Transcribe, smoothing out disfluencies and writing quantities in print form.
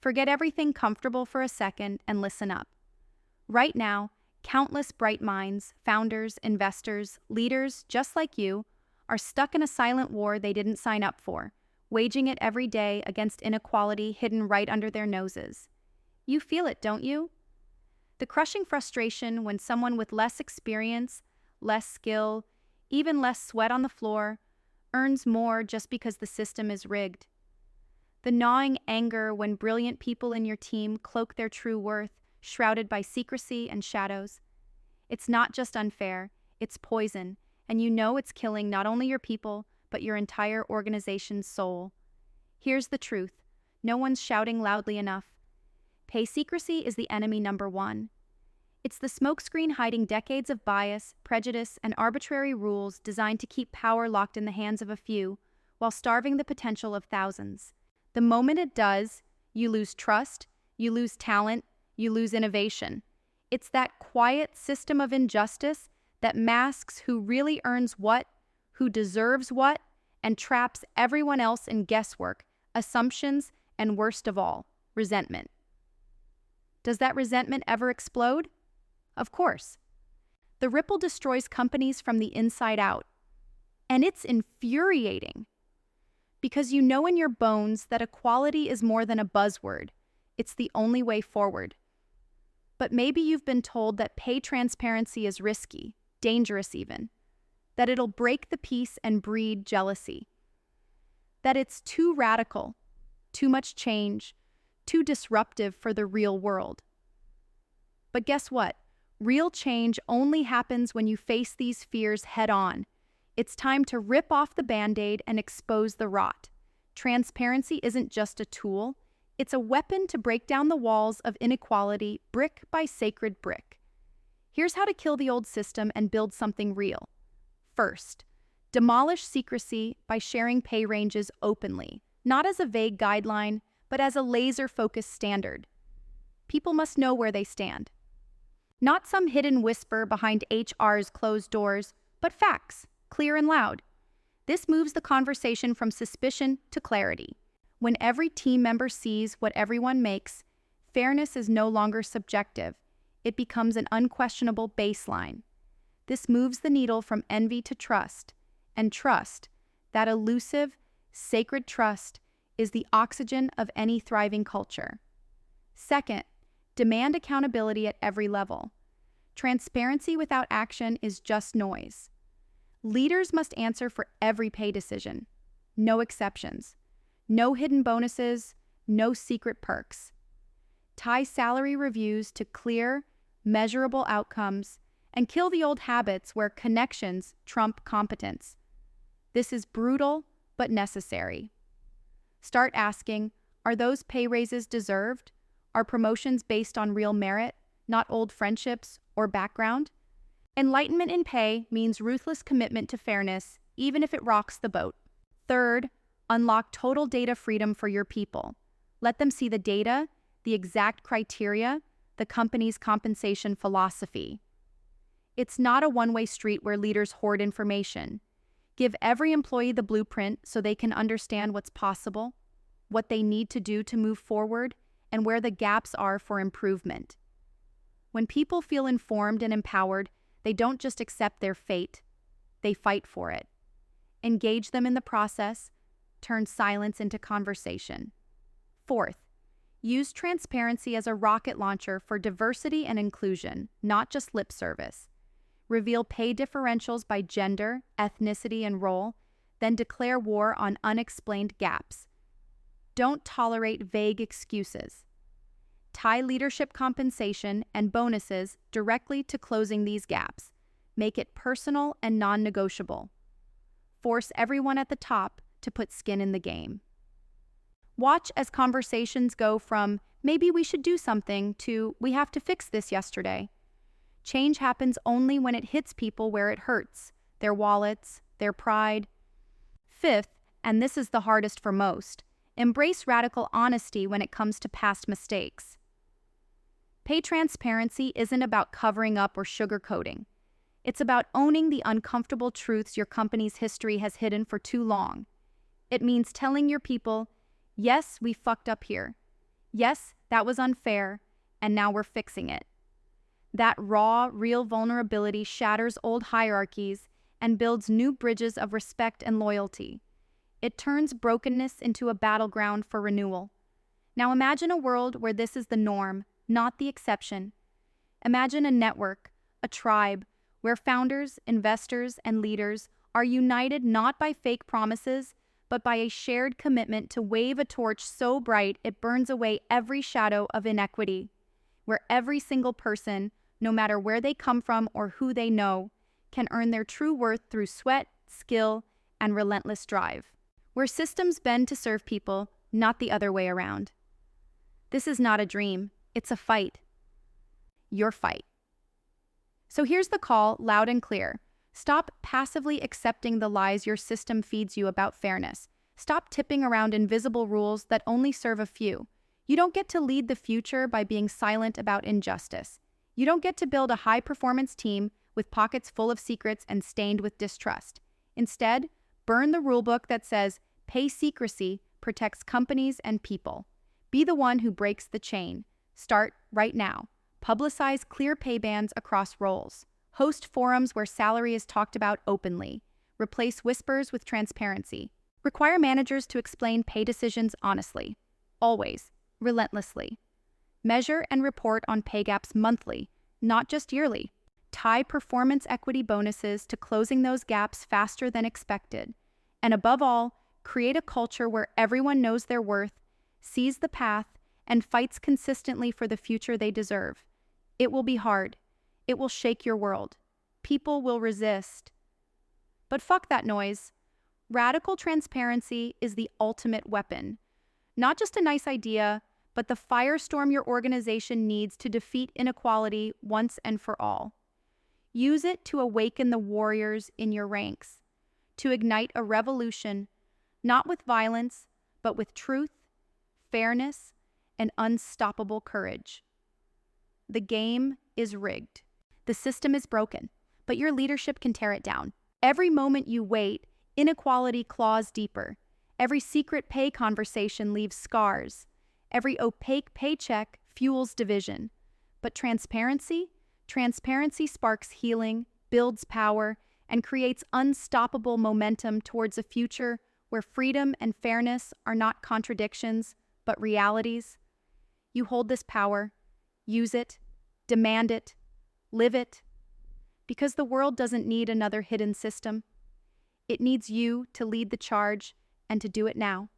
Forget everything comfortable for a second and listen up. Right now, countless bright minds, founders, investors, leaders just like you are stuck in a silent war they didn't sign up for, waging it every day against inequality hidden right under their noses. You feel it, don't you? The crushing frustration when someone with less experience, less skill, even less sweat on the floor, earns more just because the system is rigged. The gnawing anger when brilliant people in your team cloak their true worth, shrouded by secrecy and shadows. It's not just unfair, it's poison, and you know it's killing not only your people, but your entire organization's soul. Here's the truth. No one's shouting loudly enough. Pay secrecy is the enemy number one. It's the smokescreen hiding decades of bias, prejudice, and arbitrary rules designed to keep power locked in the hands of a few, while starving the potential of thousands. The moment it does, you lose trust, you lose talent, you lose innovation. It's that quiet system of injustice that masks who really earns what, who deserves what, and traps everyone else in guesswork, assumptions, and worst of all, resentment. Does that resentment ever explode? Of course. The ripple destroys companies from the inside out. And it's infuriating. Because you know in your bones that equality is more than a buzzword. It's the only way forward. But maybe you've been told that pay transparency is risky, dangerous even, that it'll break the peace and breed jealousy, that it's too radical, too much change, too disruptive for the real world. But guess what? Real change only happens when you face these fears head on. It's time to rip off the Band-Aid and expose the rot. Transparency isn't just a tool, it's a weapon to break down the walls of inequality brick by sacred brick. Here's how to kill the old system and build something real. First, demolish secrecy by sharing pay ranges openly, not as a vague guideline, but as a laser-focused standard. People must know where they stand. Not some hidden whisper behind HR's closed doors, but facts, clear and loud. This moves the conversation from suspicion to clarity. When every team member sees what everyone makes, fairness is no longer subjective. It becomes an unquestionable baseline. This moves the needle from envy to trust. And trust, that elusive, sacred trust, is the oxygen of any thriving culture. Second, demand accountability at every level. Transparency without action is just noise. Leaders must answer for every pay decision. No exceptions. No hidden bonuses, no secret perks. Tie salary reviews to clear, measurable outcomes, and kill the old habits where connections trump competence. This is brutal, but necessary. Start asking, are those pay raises deserved? Are promotions based on real merit, not old friendships or background? Enlightenment in pay means ruthless commitment to fairness, even if it rocks the boat. Third, unlock total data freedom for your people. Let them see the data, the exact criteria, the company's compensation philosophy. It's not a one-way street where leaders hoard information. Give every employee the blueprint so they can understand what's possible, what they need to do to move forward, and where the gaps are for improvement. When people feel informed and empowered, they don't just accept their fate, they fight for it. Engage them in the process, turn silence into conversation. Fourth, use transparency as a rocket launcher for diversity and inclusion, not just lip service. Reveal pay differentials by gender, ethnicity, and role, then declare war on unexplained gaps. Don't tolerate vague excuses. Tie leadership compensation and bonuses directly to closing these gaps. Make it personal and non-negotiable. Force everyone at the top to put skin in the game. Watch as conversations go from, maybe we should do something, to, we have to fix this yesterday. Change happens only when it hits people where it hurts, their wallets, their pride. Fifth, and this is the hardest for most, embrace radical honesty when it comes to past mistakes. Pay transparency isn't about covering up or sugarcoating. It's about owning the uncomfortable truths your company's history has hidden for too long. It means telling your people, yes, we fucked up here. Yes, that was unfair, and now we're fixing it. That raw, real vulnerability shatters old hierarchies and builds new bridges of respect and loyalty. It turns brokenness into a battleground for renewal. Now imagine a world where this is the norm, not the exception. Imagine a network, a tribe, where founders, investors, and leaders are united not by fake promises, but by a shared commitment to wave a torch so bright it burns away every shadow of inequity, where every single person, no matter where they come from or who they know, can earn their true worth through sweat, skill, and relentless drive. Where systems bend to serve people, not the other way around. This is not a dream, it's a fight. Your fight. So here's the call, loud and clear. Stop passively accepting the lies your system feeds you about fairness. Stop tipping around invisible rules that only serve a few. You don't get to lead the future by being silent about injustice. You don't get to build a high-performance team with pockets full of secrets and stained with distrust. Instead, burn the rulebook that says, pay secrecy protects companies and people. Be the one who breaks the chain. Start right now. Publicize clear pay bands across roles. Host forums where salary is talked about openly. Replace whispers with transparency. Require managers to explain pay decisions honestly. Always. Relentlessly. Measure and report on pay gaps monthly, not just yearly. Tie performance equity bonuses to closing those gaps faster than expected. And above all, create a culture where everyone knows their worth, sees the path, and fights consistently for the future they deserve. It will be hard. It will shake your world. People will resist. But fuck that noise. Radical transparency is the ultimate weapon. Not just a nice idea, but the firestorm your organization needs to defeat inequality once and for all. Use it to awaken the warriors in your ranks, to ignite a revolution, not with violence, but with truth, fairness, and unstoppable courage. The game is rigged. The system is broken, but your leadership can tear it down. Every moment you wait, inequality claws deeper. Every secret pay conversation leaves scars. Every opaque paycheck fuels division. But transparency sparks healing, builds power, and creates unstoppable momentum towards a future where freedom and fairness are not contradictions, but realities. You hold this power. Use it. Demand it. Live it. Because the world doesn't need another hidden system. It needs you to lead the charge and to do it now.